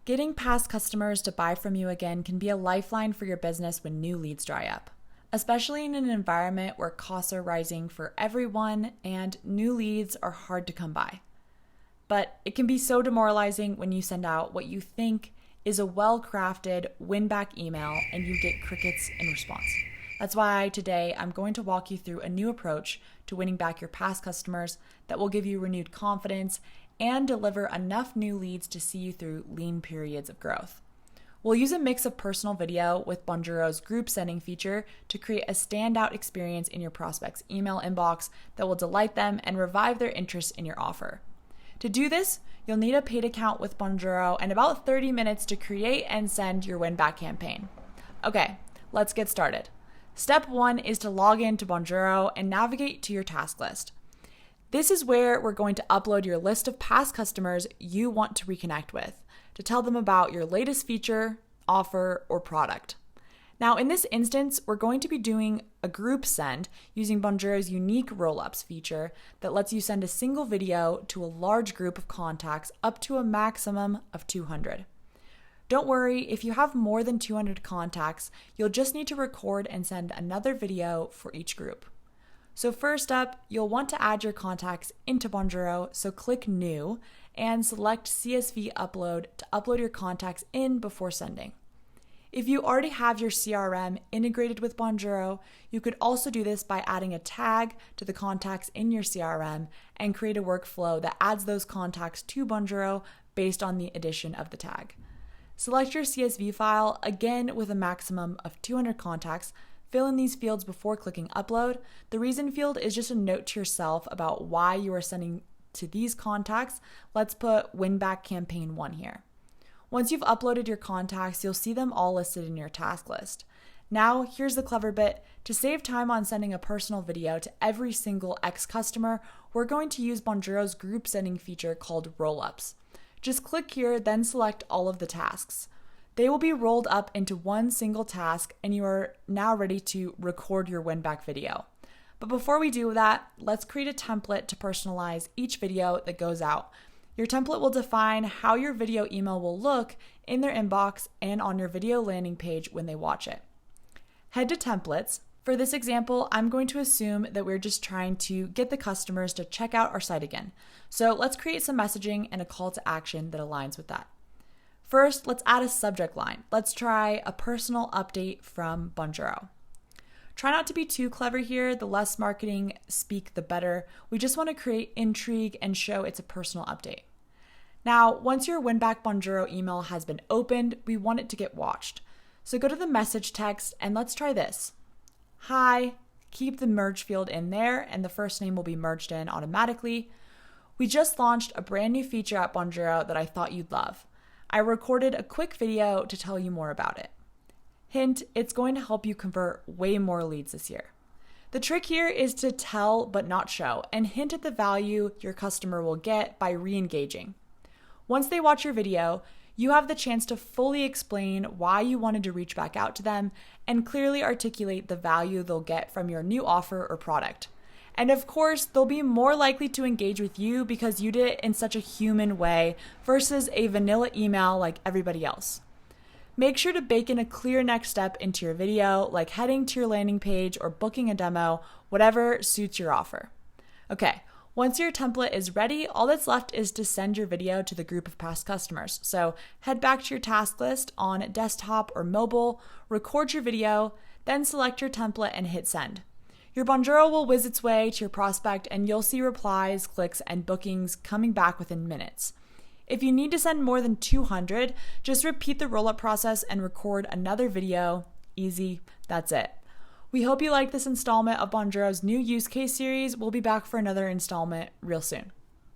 Getting past customers to buy from you again can be a lifeline for your business when new leads dry up, especially in an environment where costs are rising for everyone and new leads are hard to come by. But it can be so demoralizing when you send out what you think is a well-crafted win-back email and you get crickets in response. That's why today I'm going to walk you through a new approach to winning back your past customers that will give you renewed confidence and deliver enough new leads to see you through lean periods of growth. We'll use a mix of personal video with Bonjoro's group sending feature to create a standout experience in your prospect's email inbox that will delight them and revive their interest in your offer. To do this, you'll need a paid account with Bonjoro and about 30 minutes to create and send your win-back campaign. Okay, let's get started. Step 1 is to log in to Bonjoro and navigate to your task list. This is where we're going to upload your list of past customers you want to reconnect with to tell them about your latest feature, offer, or product. Now, in this instance, we're going to be doing a group send using Bonjoro's unique roll-ups feature that lets you send a single video to a large group of contacts up to a maximum of 200. Don't worry, if you have more than 200 contacts, you'll just need to record and send another video for each group. So first up, you'll want to add your contacts into Bonjoro, so click New and select CSV Upload to upload your contacts in before sending. If you already have your CRM integrated with Bonjoro, you could also do this by adding a tag to the contacts in your CRM and create a workflow that adds those contacts to Bonjoro based on the addition of the tag. Select your CSV file, again with a maximum of 200 contacts. Fill in these fields before clicking Upload. The reason field is just a note to yourself about why you are sending to these contacts. Let's put Win-Back Campaign 1 here. Once you've uploaded your contacts, you'll see them all listed in your task list. Now, here's the clever bit. To save time on sending a personal video to every single ex-customer, we're going to use Bonjoro's group sending feature called Roll-Ups. Just click here, then select all of the tasks. They will be rolled up into one single task, and you are now ready to record your win-back video. But before we do that, let's create a template to personalize each video that goes out. Your template will define how your video email will look in their inbox and on your video landing page when they watch it. Head to Templates. For this example, I'm going to assume that we're just trying to get the customers to check out our site again. So let's create some messaging and a call to action that aligns with that. First, let's add a subject line. Let's try a personal update from Bonjoro. Try not to be too clever here. The less marketing speak, the better. We just want to create intrigue and show it's a personal update. Now, once your win-back Bonjoro email has been opened, we want it to get watched. So go to the message text and let's try this. Hi, keep the merge field in there and the first name will be merged in automatically. We just launched a brand new feature at Bonjoro that I thought you'd love. I recorded a quick video to tell you more about it. Hint, it's going to help you convert way more leads this year. The trick here is to tell but not show and hint at the value your customer will get by re-engaging. Once they watch your video, you have the chance to fully explain why you wanted to reach back out to them and clearly articulate the value they'll get from your new offer or product. And of course, they'll be more likely to engage with you because you did it in such a human way versus a vanilla email like everybody else. Make sure to bake in a clear next step into your video, like heading to your landing page or booking a demo, whatever suits your offer. Okay, once your template is ready, all that's left is to send your video to the group of past customers. So head back to your task list on desktop or mobile, record your video, then select your template and hit send. Your Bonjoro will whiz its way to your prospect and you'll see replies, clicks, and bookings coming back within minutes. If you need to send more than 200, just repeat the roll-up process and record another video. Easy, that's it. We hope you like this installment of Bonjoro's new use case series. We'll be back for another installment real soon.